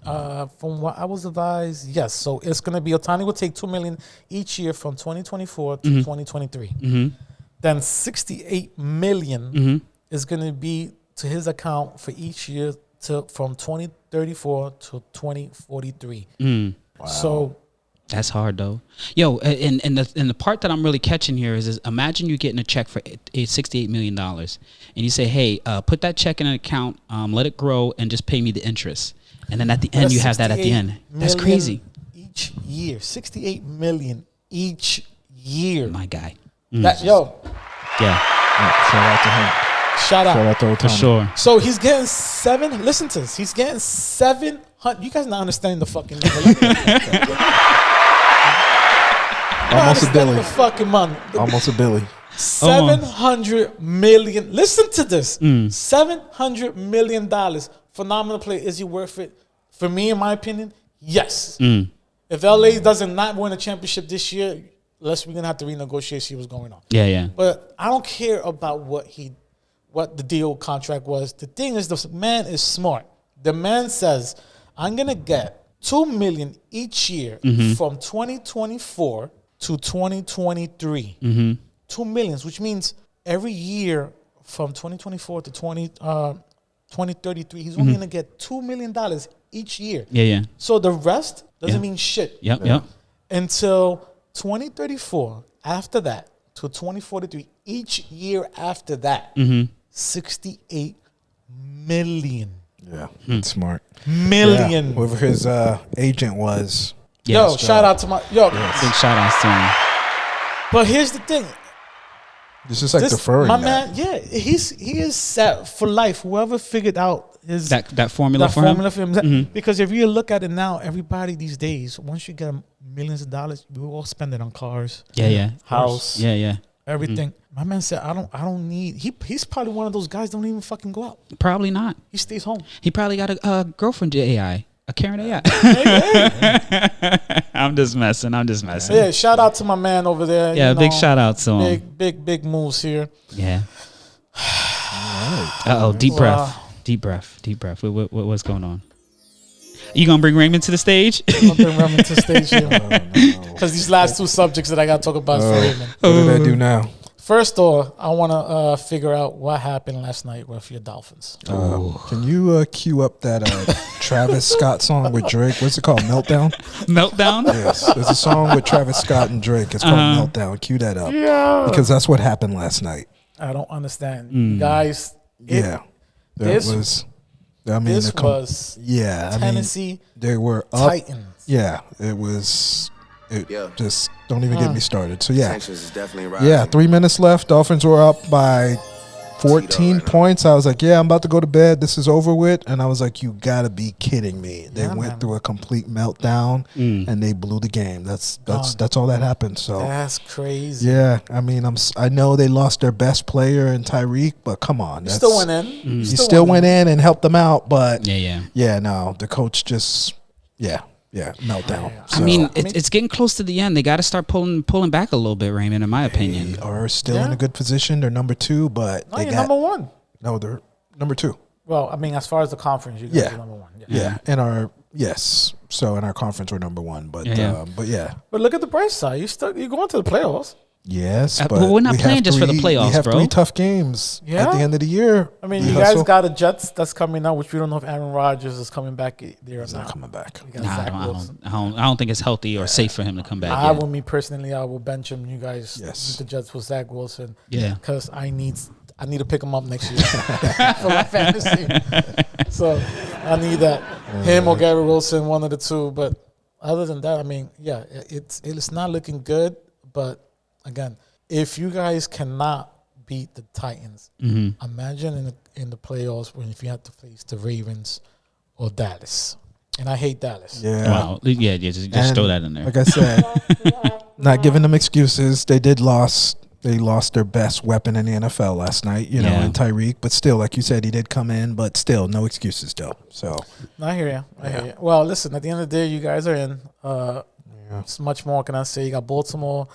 From what I was advised, yes. So it's going to be Ohtani will take $2 million each year from 2024 to 2023. Then $68 million is going to be to his account for each year from 2034 to 2043. Wow. So That's hard though. Yo, and the part that I'm really catching here is imagine you getting a check for $68 million, and you say, hey, put that check in an account, let it grow, and just pay me the interest. And then at the end, you have that at the end. That's crazy. Each year, $68 million each year. My guy. That Yeah. Shout out to him. Shout out. Shout out to Ohtani. For sure. So he's getting listen to this. He's getting 700. You guys not understanding the fucking Almost a Billy. The fucking money. Almost a Billy. 700 million. Listen to this. $700 million. Phenomenal play. Is he worth it? For me, in my opinion, yes. If LA doesn't not win a championship this year, we're gonna have to renegotiate, see what's going on. Yeah. But I don't care about what the deal contract was. The thing is, the man is smart. The man says, I'm gonna get $2 million each year from 2024 to 2023. $2 million, which means every year from 2024 to 2033, he's only gonna get $2 million each year. Yeah. So the rest doesn't mean shit. Yep. Until 2034, after that, to 2043, each year after that, $68 million. Yeah, that's smart. Million. Yeah, whoever his agent was. Yo, shout out to my Big shout outs to him. But here's the thing. This is like deferring my that. man, he is set for life. Whoever figured out his That formula that for formula him. for him. Because if you look at it now, everybody these days, once you get millions of dollars, we all spend it on cars, Yeah. house, Yeah. everything. My man said, I don't need. He's probably one of those guys don't even fucking go out. Probably not. He stays home. He probably got a girlfriend to AI. A Karen AI. I'm just messing. Yeah, shout out to my man over there. Yeah, you know, big shout out to him. Big moves here. Yeah. Right. Uh-oh, deep Wow. breath. What's going on? You gonna bring Raymond to the stage? I'm gonna bring Raymond to the stage here because these last two subjects that I got to talk about for Raymond. What did I do now? First off, I want to figure out what happened last night with your Dolphins. Can you cue up that Travis Scott song with Drake? What's it called? Meltdown? Meltdown? Yes. There's a song with Travis Scott and Drake. It's called Meltdown. Cue that up. Yeah. Because that's what happened last night. I don't understand. Guys, Yeah. this was Tennessee they were up. Titans. Yeah. It was... Just don't even get me started. So, yeah. Sanctions is definitely rising. Yeah, 3 minutes left. Dolphins were up by 14 points. I was like, yeah, I'm about to go to bed. This is over with. And I was like, you got to be kidding me. They went through a complete meltdown and they blew the game. That's all that happened. So that's crazy. Yeah, I mean, I know they lost their best player in Tyreek, but come on. He still went in. He still went in and helped them out. But no, the coach just, meltdown. So, I mean, it's getting close to the end. They got to start pulling back a little bit, Raymond, in my opinion. They are still in a good position. They're number 2, but they got number 1. No, they're number 2. Well, I mean, as far as the conference, you guys are number 1. In our so in our conference we're number 1, but But look at the bright side. You're going to the playoffs. Yes, but we're not playing just for the playoffs, we have bro. 3 tough games at the end of the year. I mean, you guys got a Jets that's coming out, which we don't know if Aaron Rodgers is coming back there or He's not coming back. I don't think it's healthy or safe for him to come back. I will bench him. You guys, the Jets with Zach Wilson. Yeah, because I need to pick him up next year for my fantasy. So I need that him or Gary Wilson, one of the two. But other than that, I mean, it's not looking good, but. Again, if you guys cannot beat the Titans, imagine in the playoffs if you have to face the Ravens or Dallas. And I hate Dallas. Yeah. Wow. Yeah, just throw that in there. Like I said, not giving them excuses. They lost their best weapon in the NFL last night, in Tyreek. But still, like you said, he did come in, but still, no excuses still. So I hear you. I hear you. Well, listen, at the end of the day, you guys are in. So much more can I say. You got Baltimore,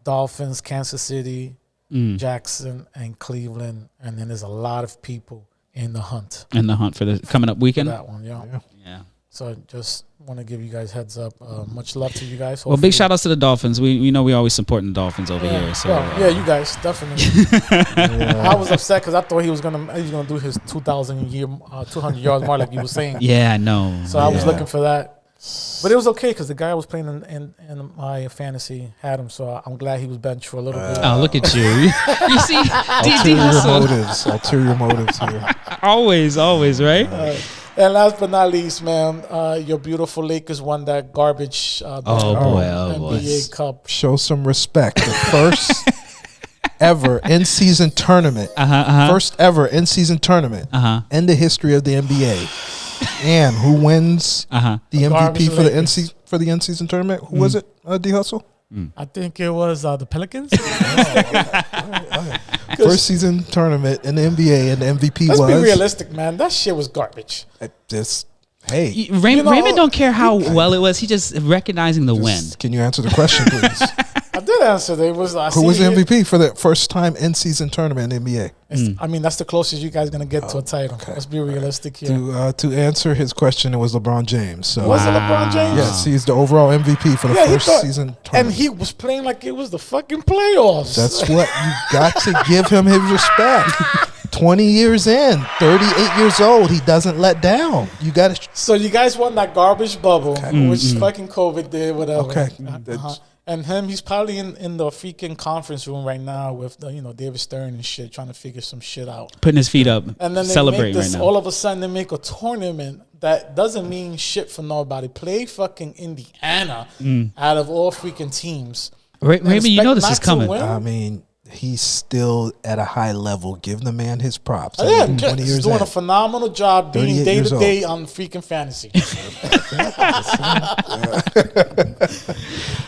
Dolphins, Kansas City, Jackson, and Cleveland, and then there's a lot of people in the hunt. In the hunt for the coming up weekend. For that one, yeah. So just want to give you guys heads up. Much love to you guys. Hopefully. Well, big shout outs to the Dolphins. We know we always supporting the Dolphins over here. So you guys definitely. I was upset because I thought he was gonna do his 200 yards more like you were saying. Yeah, I know. So I was looking for that. But it was okay because the guy I was playing in my fantasy had him, so I'm glad he was benched for a little bit. Oh, look at you! You see, ulterior motives here. Always, right? And last but not least, man, your beautiful Lakers won that garbage NBA Cup. Show some respect. The first ever in-season tournament. First ever in-season tournament in the history of the NBA. And who wins the MVP for the in-season tournament? Who was it? D Hustle? I think it was the Pelicans. First season tournament in the NBA, and the MVP was. Let's be realistic, man. That shit was garbage. Raymond don't care how well it was. He just recognizing the win. Can you answer the question, please? I did answer. Who was the MVP for the first time in season tournament in the NBA? I mean, that's the closest you guys gonna get to a title. Okay. Let's be realistic here. To answer his question, it was LeBron James. So was it LeBron James? Yes, he's the overall MVP for the first season tournament. And he was playing like it was the fucking playoffs. That's what you got to give him his respect. 20 years in, 38 years old, he doesn't let down. You got to. So you guys won that garbage bubble, which fucking COVID did, whatever. Okay. And he's probably in the freaking conference room right now with David Stern and shit, trying to figure some shit out, putting his feet up, and then celebrating right now. All of a sudden, they make a tournament that doesn't mean shit for nobody. Play fucking Indiana out of all freaking teams. Maybe you know this is coming. I mean, he's still at a high level. Give the man his props. He's doing a phenomenal job being day to day on freaking fantasy.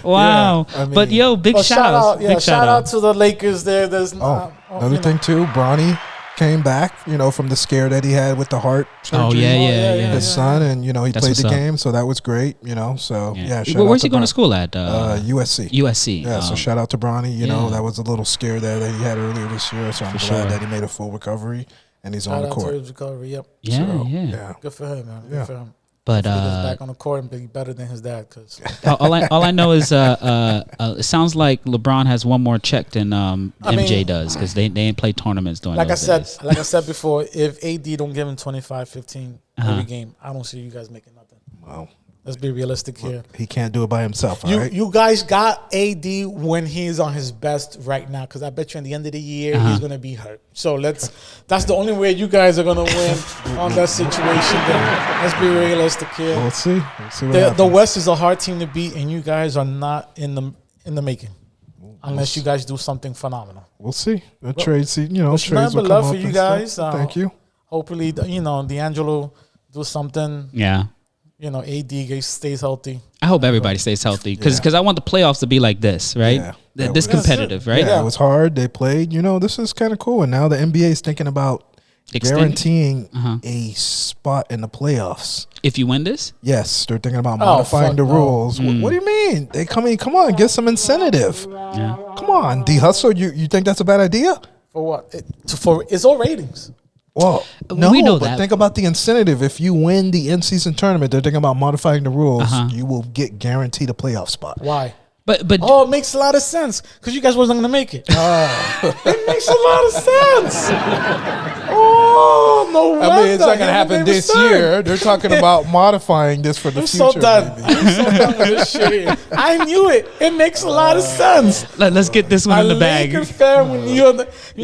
Wow. Yeah, I mean, but big shout out. Shout out to the Lakers there. There's another thing too. Bronny came back, from the scare that he had with the heart surgery. Oh, yeah. His son, and, he played the game, so that was great, so, where's he going to school at? USC. USC. Yeah, so shout out to Bronny. That was a little scare there that he had earlier this year, so I'm glad that he made a full recovery, and he's on the court. His recovery, yep. Yeah. Good for him, man. Good for him. But he gets back on the court and be better than his dad. Cause all I know is it sounds like LeBron has one more check than MJ does because they ain't play tournaments during those days. Like I said before, if AD don't give him 25-15 every game, I don't see you guys making nothing. Wow. Let's be realistic here. He can't do it by himself. All right? You guys got AD when he's on his best right now, because I bet you in the end of the year he's gonna be hurt. So that's the only way you guys are gonna win on that situation. Then let's be realistic here. We'll see. The West is a hard team to beat, and you guys are not in the making. unless you guys do something phenomenal. We'll see. The trades, trades nothing will but come love up for you and guys. stuff. Thank you. Hopefully, D'Angelo do something. Yeah. AD stays healthy. I hope everybody stays healthy because I want the playoffs to be like this, right? Yeah. This competitive, right? Yeah, it was hard. They played. This is kind of cool. And now the NBA is thinking about guaranteeing a spot in the playoffs. If you win this? Yes, they're thinking about modifying the rules. What do you mean? Come on, get some incentive. Yeah. Come on, D Hustle. You think that's a bad idea? For what? It's all ratings. Well, no, we know but that. think about the incentive. If you win the in-season tournament, they're thinking about modifying the rules. You will get guaranteed a playoff spot. Why? But it makes a lot of sense because you guys wasn't going to make it. It makes a lot of sense. No wonder. I mean, it's not going to happen this year. They're talking about modifying this for the future. I'm so done with this shit. I knew it. It makes a lot of sense. Let's get this one in the bag. Laker fan, when you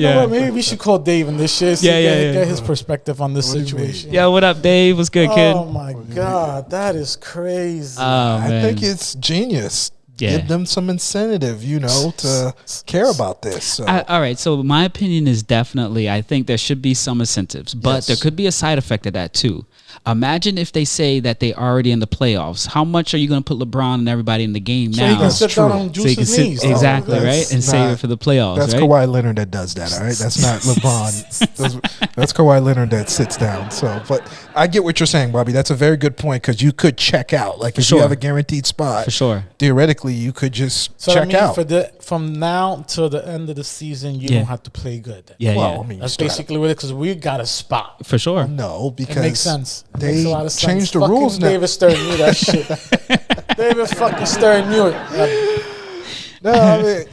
know what? Maybe we should call Dave in this shit. Get his perspective on this situation. Yeah, what up, Dave? What's good, kid? Oh my God, that is crazy. I think it's genius. Yeah. Give them some incentive, to care about this. So. All right. So my opinion is definitely, I think there should be some incentives, but there could be a side effect of that too. Imagine if they say that they already in the playoffs. How much are you going to put LeBron and everybody in the game now? So he can sit down on Juice's knees. Exactly, right? And save it for the playoffs, That's right? Kawhi Leonard that does that, all right? That's not LeBron. That's Kawhi Leonard that sits down. So, but I get what you're saying, Bobby. That's a very good point because you could check out. Like if you have a guaranteed spot, for sure. Theoretically, you could just so check out. From now till the end of the season, you don't have to play good. Then. Yeah, well, I mean, that's basically what it is because we got a spot. For sure. No, because it makes sense. They makes a lot of sense. changed the fucking rules now. David Stern knew that shit. David fucking Stern knew it. No, I mean,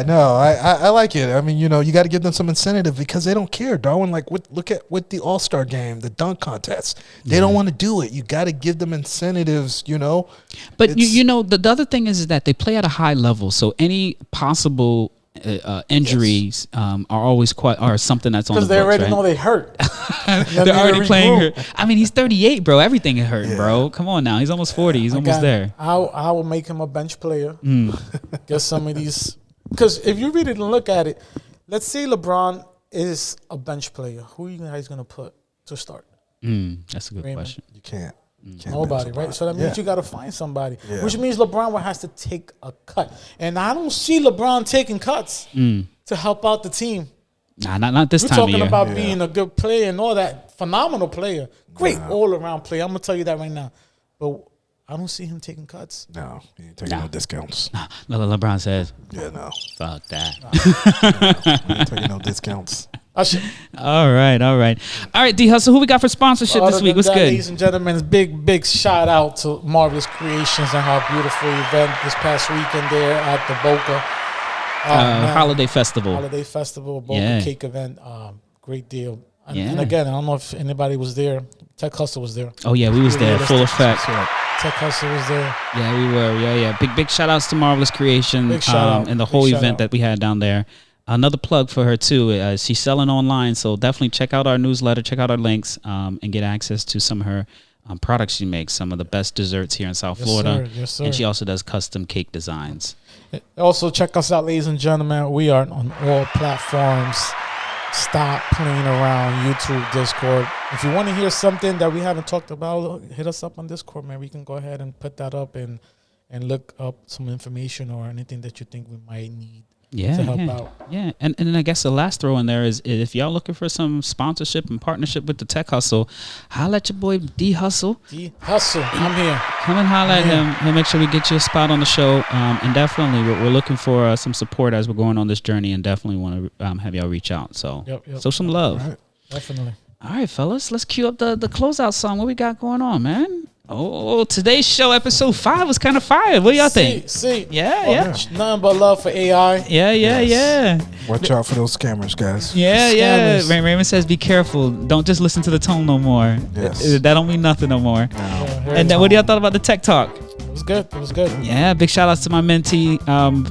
I like it. I mean, you got to give them some incentive because they don't care, Darwin. Like, look at the All-Star game, the dunk contest. They don't want to do it. You got to give them incentives, But the other thing is that they play at a high level, so any possible injuries are always something that's on the books, because they already right? know they hurt. They're already playing hurt. I mean, he's 38, bro. Everything is hurting, bro. Come on now. He's almost 40. He's almost there. I will make him a bench player. Get some of these. Because if you really look at it, let's say LeBron is a bench player. Who are you guys going to put to start? That's a good question. You can't. Nobody, right? So that means you got to find somebody, which means LeBron will has to take a cut. And I don't see LeBron taking cuts to help out the team. Nah, not this time of year. We're talking about being a good player and all that. Phenomenal player. Great all-around player. I'm going to tell you that right now. But I don't see him taking cuts. No, he ain't taking no discounts. No, LeBron says. Yeah, no. Fuck that. He ain't taking no discounts. All right, D Hustle. Who we got for sponsorship this week? What's good, ladies and gentlemen? Big shout out to Marvelous Creations and her beautiful event this past weekend there at the Boca Holiday Festival. Boca Cake event. Great deal. And again, I don't know if anybody was there. Tech Hustle was there. Oh yeah, we was there, full effect. Tech Hustle was there. Yeah, we were. Yeah. Big shout outs to Marvelous Creation and the whole event that we had down there. Another plug for her too. She's selling online, so definitely check out our newsletter, check out our links, and get access to some of her products she makes. Some of the best desserts here in South Florida. Yes, sir. And she also does custom cake designs. Also, check us out, ladies and gentlemen. We are on all platforms. Stop playing around. YouTube, Discord. If you want to hear something that we haven't talked about, hit us up on Discord, man. We can go ahead and put that up and look up some information or anything that you think we might need. To help out. Yeah, and I guess the last throw in there is if y'all looking for some sponsorship and partnership with the Tech Hustle, holla at your boy D Hustle. I'm here. Come and holla at him. He'll make sure we get you a spot on the show. And definitely, we're looking for some support as we're going on this journey, and definitely want to have y'all reach out. So, show some love. Right. Definitely. All right, fellas, let's cue up the closeout song. What we got going on, man? Oh, today's show, episode 5, was kind of fire. What do y'all think? Yeah. Nothing but love for AI. Yeah. Watch out for those scammers, guys. Yeah. Raymond says, be careful. Don't just listen to the tone no more. Yes. That don't mean nothing no more. No. And then what do y'all thought about the tech talk? It was good. Yeah, big shout outs to my mentee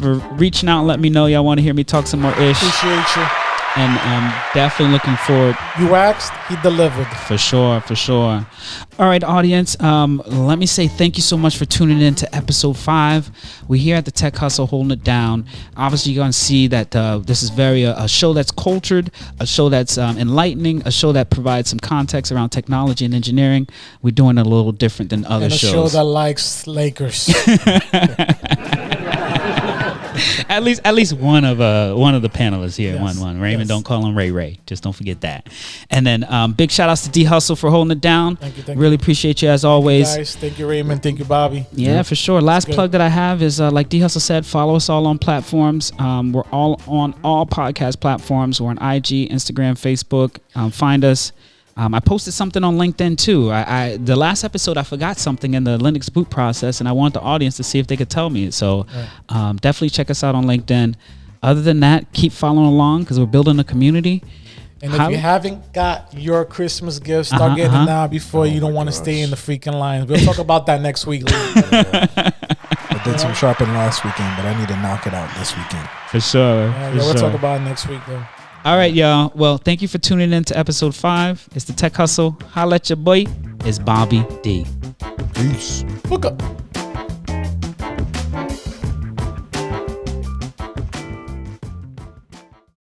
for reaching out and letting me know y'all want to hear me talk some more ish. Appreciate you. and definitely looking forward. You asked, he delivered. For sure. All right, audience. Let me say thank you so much for tuning in to episode 5. We're here at the Tech Hustle, holding it down. Obviously, you're gonna see that this is very a show that's cultured, a show that's enlightening, a show that provides some context around technology and engineering. We're doing it a little different than other shows. And a show that likes Lakers. At least one of the panelists here. Yes. One. Raymond, don't call him Ray. Just don't forget that. And then big shout outs to D Hustle for holding it down. Thank you. Really appreciate you as always. Guys, thank you, Raymond. Thank you, Bobby. Yeah, for sure. Last plug that I have is like D Hustle said, follow us all on platforms. We're all on all podcast platforms. We're on IG, Instagram, Facebook. Find us. I posted something on LinkedIn too. The last episode I forgot something in the Linux boot process, and I want the audience to see if they could tell me. So definitely check us out on LinkedIn. Other than that, keep following along because we're building a community. And if you haven't got your Christmas gifts, start getting it now before you don't want to stay in the freaking lines. We'll talk about that next week. I did some shopping last weekend, but I need to knock it out this weekend. For sure. We'll talk about it next week though. All right, y'all. Well, thank you for tuning in to episode 5. It's the Tech Hustle. Holla at your boy. It's Bobby D. Peace. Hook up.